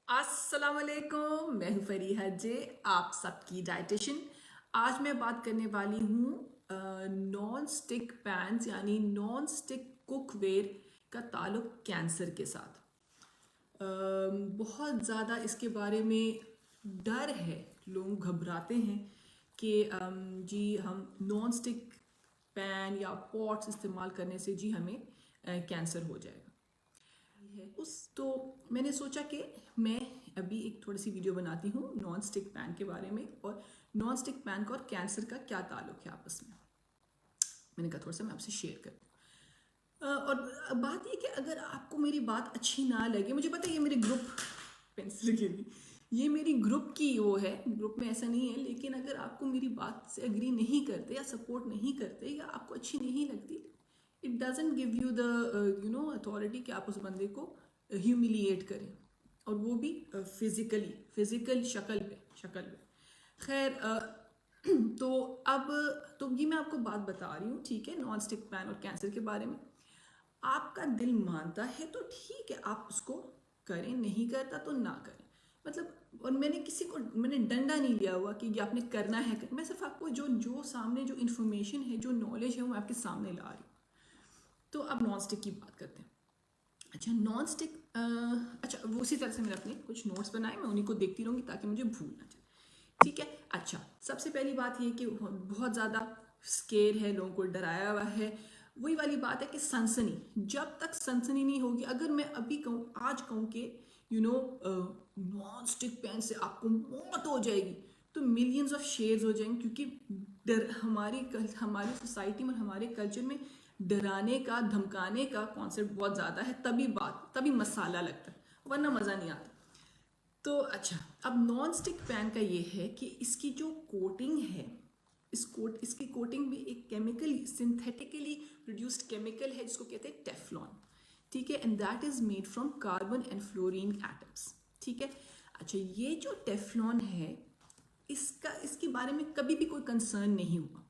अस्सलाम वालेकुम, मैं हूँ फरीहा जे, आप सबकी डाइटिशियन। आज मैं बात करने वाली हूँ नॉन स्टिक पैन्स यानी नॉन स्टिक कुकवेयर का ताल्लुक कैंसर के साथ। बहुत ज़्यादा इसके बारे में डर है, लोग घबराते हैं कि जी हम नॉन स्टिक पैन या पॉट्स इस्तेमाल करने से जी हमें कैंसर हो जाएगा। है उस तो मैंने सोचा कि मैं अभी एक थोड़ी सी वीडियो बनाती हूँ नॉन स्टिक पैन के बारे में, और नॉन स्टिक पैन का और कैंसर का क्या ताल्लुक है आपस में। मैंने कहा थोड़ा सा मैं आपसे शेयर कर दूँ। और बात ये कि अगर आपको मेरी बात अच्छी ना लगे, मुझे पता है ये मेरे ग्रुप पेंसिल के लिए ये मेरी ग्रुप की वो है, ग्रुप में ऐसा नहीं है, लेकिन अगर आपको मेरी बात से एग्री नहीं करते या सपोर्ट नहीं करते या आपको अच्छी नहीं लगती, it doesn't give you the authority कि आप उस बंदे को ह्यूमिलिएट करें, और वो भी फिजिकल शक्ल पे। खैर तो अब तो ये मैं आपको बात बता रही हूँ, ठीक है, नॉन स्टिक पैन और कैंसर के बारे में। आपका दिल मानता है तो ठीक है, आप उसको करें, नहीं करता तो ना करें। मतलब, और मैंने डंडा नहीं लिया हुआ कि ये आपने करना है मैं सिर्फ आपको जो सामने जो इन्फॉर्मेशन है, जो नॉलेज है, वो आपके सामने ला रही हूँ। तो अब नॉन स्टिक की बात करते हैं। अच्छा, नॉन स्टिक अच्छा, वो उसी तरह से मैंने अपने कुछ नोट्स बनाए, मैं उन्हीं को देखती रहूँगी ताकि मुझे भूल ना जाए, ठीक है। अच्छा, सबसे पहली बात ये कि बहुत ज़्यादा स्केर है, लोगों को डराया हुआ है। वही वाली बात है कि सनसनी, जब तक सनसनी नहीं होगी, अगर मैं अभी कहूँ, आज कहूँ कि नॉन स्टिक पैन से आपको मौत हो जाएगी, तो मिलियंस ऑफ शेयर्स हो जाएंगे, क्योंकि डर हमारी सोसाइटी में, हमारे कल्चर में डराने का, धमकाने का कॉन्सेप्ट बहुत ज़्यादा है। तभी मसाला लगता है, वरना मज़ा नहीं आता। तो अच्छा, अब नॉन स्टिक पैन का ये है कि इसकी जो कोटिंग है, इसकी कोटिंग भी एक केमिकल, सिंथेटिकली प्रोड्यूस्ड केमिकल है, जिसको कहते हैं टेफ्लॉन, ठीक है। And that is made from carbon and fluorine atoms, ठीक है। अच्छा, ये जो टेफ्लॉन है, इसके बारे में कभी भी कोई कंसर्न नहीं हुआ।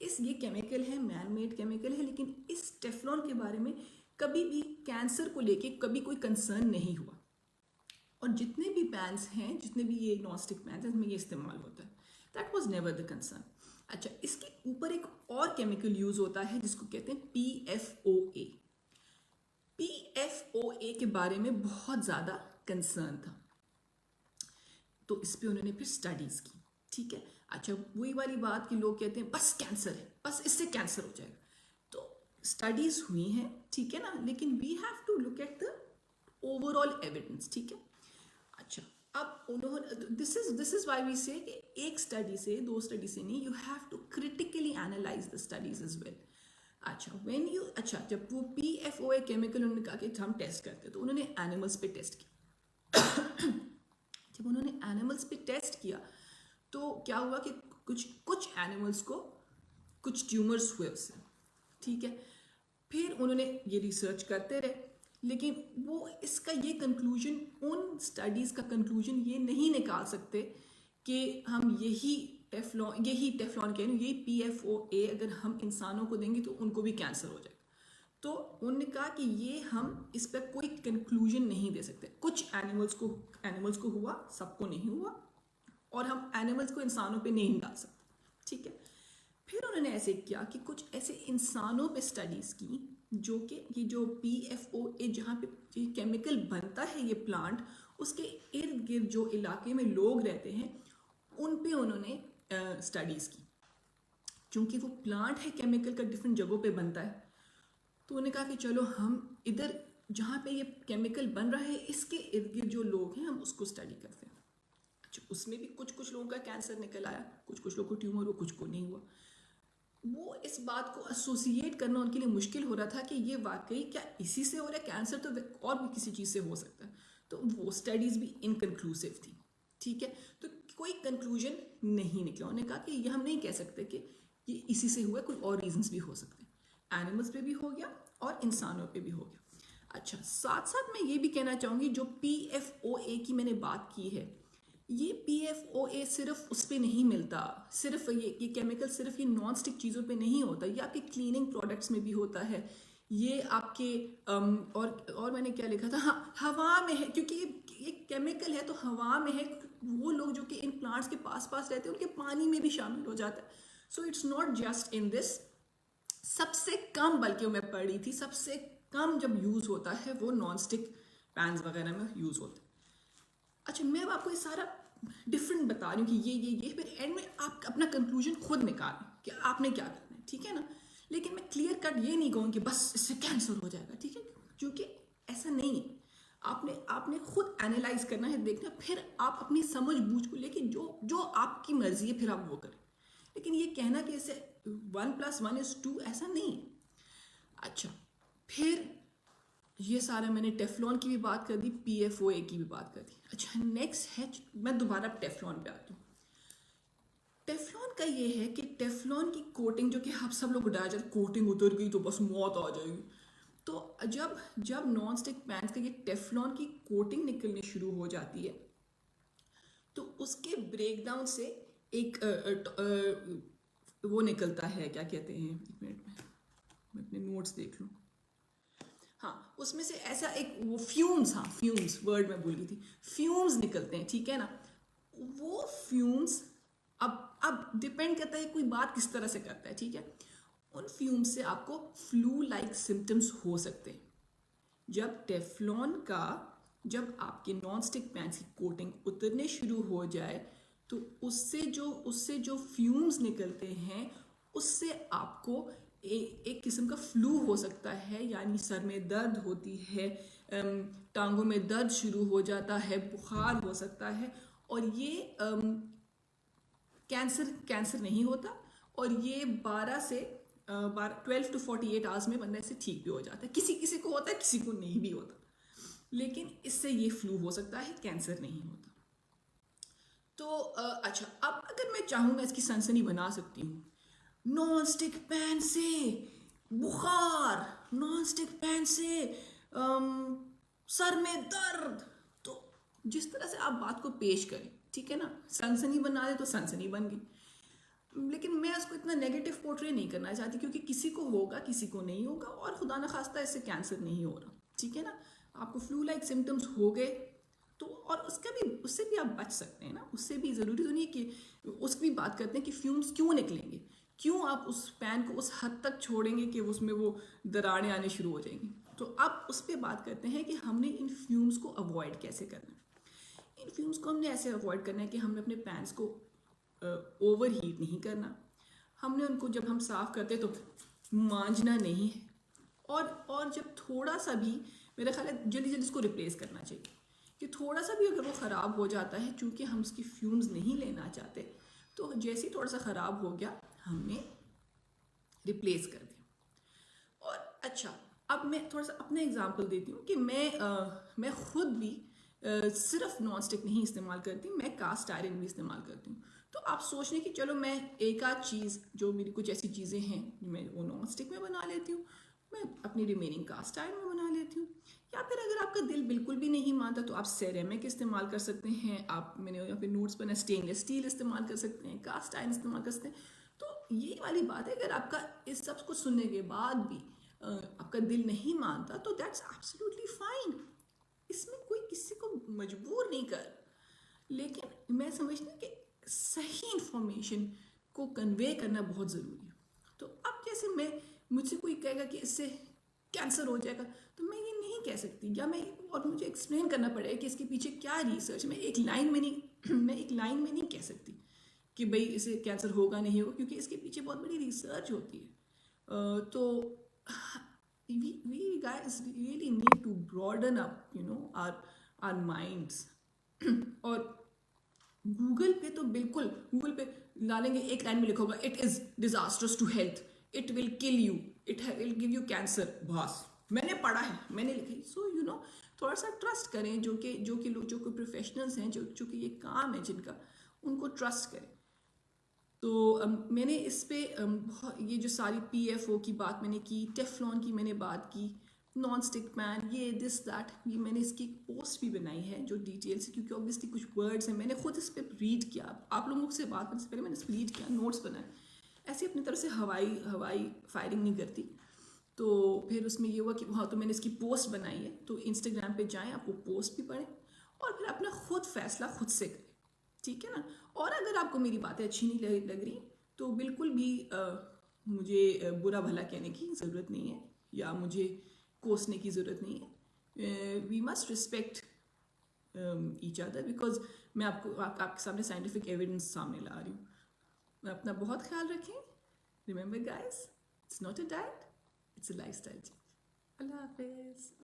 ये केमिकल है, मैन मेड केमिकल है, लेकिन इस टेफ्लॉन के बारे में कभी भी कैंसर को लेके कभी कोई कंसर्न नहीं हुआ। और जितने भी पैन्स हैं, जितने भी ये नॉन स्टिक पैन्स हैं, इसमें ये इस्तेमाल होता है, that was never the concern. अच्छा, इसके ऊपर एक और केमिकल यूज होता है जिसको कहते हैं PFOA। PFOA के बारे में बहुत ज़्यादा कंसर्न था, तो इस पर उन्होंने फिर स्टडीज़ की, ठीक है। अच्छा, वही वाली बात कि लोग कहते हैं बस कैंसर है, बस इससे कैंसर हो जाएगा। तो स्टडीज़ हुई हैं, ठीक है ना, लेकिन we have to look at the overall evidence, ठीक है। अच्छा, अब उन्होंने दिस इज वाई वी से कि एक स्टडी से, दो स्टडी से नहीं, you have to critically analyse the studies as well. अच्छा, जब वो PFOA केमिकल उन्होंने कहा कि हम टेस्ट करते, तो उन्होंने एनिमल्स पे टेस्ट किया। जब उन्होंने एनिमल्स पे टेस्ट किया, तो क्या हुआ कि कुछ एनिमल्स को कुछ ट्यूमर्स हुए उससे, ठीक है। फिर उन्होंने ये रिसर्च करते रहे, लेकिन वो इसका ये कंक्लूजन, उन स्टडीज़ का कंक्लूजन ये नहीं निकाल सकते कि हम यही टेफ्लॉन कह रही हूँ, यही PFOA अगर हम इंसानों को देंगे तो उनको भी कैंसर हो जाएगा। तो उन्होंने कहा कि ये हम इस पर कोई कंक्लूजन नहीं दे सकते। कुछ एनिमल्स को हुआ, सबको नहीं हुआ, और हम एनिमल्स को इंसानों पे नहीं डाल सकते, ठीक है। फिर उन्होंने ऐसे किया कि कुछ ऐसे इंसानों पे स्टडीज़ की, जो कि ये जो PFOA जहाँ पे ये केमिकल बनता है, ये प्लांट, उसके इर्द गिर्द जो इलाके में लोग रहते हैं, उन पे उन्होंने स्टडीज़ की। क्योंकि वो प्लांट है, केमिकल का डिफरेंट जगहों पे बनता है, तो उन्होंने कहा कि चलो हम इधर जहाँ पे ये केमिकल बन रहा है, इसके इर्द गिर्द जो लोग हैं, हम उसको स्टडी करते हैं। अच्छा, उसमें भी कुछ लोगों का कैंसर निकल आया, कुछ लोगों को ट्यूमर हुआ, कुछ को नहीं हुआ। वो इस बात को एसोसिएट करना उनके लिए मुश्किल हो रहा था कि ये वाकई क्या इसी से हो रहा है कैंसर, तो और भी किसी चीज़ से हो सकता है। तो वो स्टडीज़ भी इनकन्क्लूसिव थी, ठीक है। तो कोई कंक्लूजन नहीं निकला। उन्होंने कहा कि ये हम नहीं कह सकते कि ये इसी से हुआ, कोई और रीजंस भी हो सकते हैं। एनिमल्स पे भी हो गया और इंसानों पे भी हो गया। अच्छा, साथ साथ मैं ये भी कहना चाहूँगी, जो PFOA की मैंने बात की है, ये PFOA सिर्फ उस पर नहीं मिलता, सिर्फ ये केमिकल सिर्फ ये नॉन स्टिक चीज़ों पे नहीं होता, ये आपके क्लीनिंग प्रोडक्ट्स में भी होता है। ये आपके और मैंने क्या लिखा था, हाँ, हवा में है, क्योंकि ये केमिकल है तो हवा में है, वो लोग जो कि इन प्लांट्स के पास पास रहते हैं उनके पानी में भी शामिल हो जाता है. So it's not just in this. सबसे कम, बल्कि मैं पढ़ी थी, सबसे कम जब यूज़ होता है वो नॉन स्टिक पैन्स वगैरह में यूज़ होता है. अच्छा, मैं अब आपको ये सारा डिफरेंट बता रही हूँ कि ये फिर एंड में आप अपना कंक्लूजन खुद निकालें कि आपने क्या करना है, ठीक है ना. लेकिन मैं क्लियर कट ये नहीं कहूँ कि बस इससे कैंसर हो जाएगा, ठीक है, क्योंकि ऐसा नहीं है. आपने खुद एनालाइज करना है, देखना, फिर आप अपनी समझ बूझ को लेके जो आपकी मर्जी है फिर आप वो करें. लेकिन ये कहना कि इसे 1+1=2 ऐसा नहीं है. अच्छा, फिर ये सारा मैंने टेफ्लॉन की भी बात कर दी, PFOA की भी बात कर दी. अच्छा, नेक्स्ट है, मैं दोबारा टेफ्लॉन पे आता हूँ. टेफ्लॉन का ये है कि टेफ्लॉन की कोटिंग, जो कि आप सब लोग डाल जाते, कोटिंग उतर गई तो बस मौत आ जाएगी. तो जब नॉन स्टिक पैन्स का ये टेफ्लॉन की कोटिंग निकलनी शुरू हो जाती है तो उसके ब्रेकडाउन से एक वो निकलता है, क्या कहते हैं, एक मिनट में मैं अपने नोट्स देख लूँ. हाँ, उसमें से ऐसा एक वो फ्यूम्स, हाँ फ्यूम्स वर्ड मैं भूल गई थी, फ्यूम्स निकलते हैं, ठीक है ना. वो फ्यूम्स अब डिपेंड करता है कोई बात किस तरह से करता है, ठीक है. उन फ्यूम्स से आपको फ्लू लाइक सिम्टम्स हो सकते हैं. जब आपके नॉन स्टिक पैन्स की कोटिंग उतरने शुरू हो जाए तो उससे जो फ्यूम्स निकलते हैं उससे आपको एक किस्म का फ्लू हो सकता है, यानी सर में दर्द होती है, टांगों में दर्द शुरू हो जाता है, बुखार हो सकता है. और ये कैंसर नहीं होता, और ये 12 to 48 आवर्स में बनने से ठीक भी हो जाता है. किसी किसी को होता है, किसी को नहीं भी होता, लेकिन इससे ये फ्लू हो सकता है, कैंसर नहीं होता. तो अच्छा, अब अगर मैं चाहूँ मैं इसकी सनसनी बना सकती हूँ. नॉन स्टिक पैन से बुखार, नॉन स्टिक पैन से सर में दर्द, तो जिस तरह से आप बात को पेश करें, ठीक है ना, सनसनी बना दे तो सनसनी बन गई. लेकिन मैं उसको इतना नेगेटिव पोर्ट्रे नहीं करना चाहती, क्योंकि किसी को होगा, किसी को नहीं होगा, और खुदा न खास्ता इससे कैंसर नहीं हो रहा, ठीक है ना. आपको फ्लू लाइक सिम्टम्स हो गए तो, और उससे भी आप बच सकते हैं ना. उससे भी ज़रूरी तो नहीं है कि उसकी भी बात करते हैं कि फ्यूम्स क्यों निकलेंगे, क्यों आप उस पैन को उस हद तक छोड़ेंगे कि उसमें वो दरारें आने शुरू हो जाएंगी. तो अब उस पर बात करते हैं कि हमने इन फ्यूम्स को अवॉइड कैसे करना है. इन फ्यूम्स को हमने ऐसे अवॉइड करना है कि हमने अपने पैन्स को ओवर हीट नहीं करना. हमने उनको जब हम साफ़ करते तो मांजना नहीं है, और जब थोड़ा सा भी, मेरा ख्याल है जल्दी जल्दी इसको रिप्लेस करना चाहिए, कि थोड़ा सा भी अगर वो ख़राब हो जाता है, चूँकि हम उसकी फ्यूम्स नहीं लेना चाहते, तो जैसे ही थोड़ा सा ख़राब हो गया हमने रिप्लेस कर दिया. और अच्छा, अब मैं थोड़ा सा अपना एग्जांपल देती हूँ कि मैं खुद भी सिर्फ नॉन स्टिक नहीं इस्तेमाल करती, मैं कास्ट आयरन भी इस्तेमाल करती हूँ. तो आप सोच लें कि चलो मैं एक आध चीज़, जो मेरी कुछ ऐसी चीज़ें हैं मैं वो नॉन स्टिक में बना लेती हूँ, मैं अपनी रिमेनिंग कास्ट आयरन में बना लेती हूँ. या फिर अगर आपका दिल बिल्कुल भी नहीं मानता तो आप सेरेमिक इस्तेमाल कर सकते हैं. मैंने यहाँ पे नोट्स बना, स्टेनलेस स्टील इस्तेमाल कर सकते हैं, कास्ट आयरन इस्तेमाल कर सकते हैं. तो ये वाली बात है, अगर आपका इस सब कुछ सुनने के बाद भी आपका दिल नहीं मानता तो दैट्स एब्सोल्युटली फाइन. इसमें कोई किसी को मजबूर नहीं कर. लेकिन मैं समझती हूँ कि सही इंफॉर्मेशन को कन्वे करना बहुत ज़रूरी है. तो अब जैसे मुझसे कोई कहेगा कि इससे कैंसर हो जाएगा, तो मैं ये नहीं कह सकती, या और मुझे एक्सप्लेन करना पड़ेगा कि इसके पीछे क्या रिसर्च. मैं एक लाइन में नहीं कह सकती कि भाई इसे कैंसर होगा नहीं होगा, क्योंकि इसके पीछे बहुत बड़ी रिसर्च होती है. तो we guys really need to broaden up our minds. और गूगल पे डालेंगे, एक लाइन में लिखा होगा it is disasters to health, it will kill you, it will give you cancer. बस मैंने पढ़ा है, मैंने लिखी. सो थोड़ा सा ट्रस्ट करें, जो कि लोग जो कोई प्रोफेशनल्स हैं, जो कि ये काम है जिनका, उनको ट्रस्ट करें. तो मैंने इस पे ये जो सारी PFO की बात मैंने की, टेफ्लॉन की मैंने बात की, नॉन स्टिक पैन, ये दिस दैट, ये मैंने इसकी एक पोस्ट भी बनाई है जो डिटेल से, क्योंकि ऑब्वियसली कुछ वर्ड्स हैं, मैंने खुद इस पर रीड किया. आप लोगों से बात करने से पहले मैंने इस पर रीड किया, नोट्स बनाए. ऐसे अपनी तरफ से हवाई फायरिंग नहीं करती. तो फिर उसमें ये हुआ कि हाँ, तो मैंने इसकी पोस्ट बनाई है, तो इंस्टाग्राम पे जाएँ, आप वो पोस्ट भी पढ़ें, और फिर अपना खुद फैसला खुद से करें, ठीक है ना। और अगर आपको मेरी बातें अच्छी नहीं लग रही तो बिल्कुल भी मुझे बुरा भला कहने की ज़रूरत नहीं है या मुझे कोसने की ज़रूरत नहीं है। We must respect each other, because मैं आपके सामने साइंटिफिक एविडेंस सामने ला रही हूँ। अपना बहुत ख्याल रखें। Remember guys, it's not a diet, it's a lifestyle. Allah हाफिज़।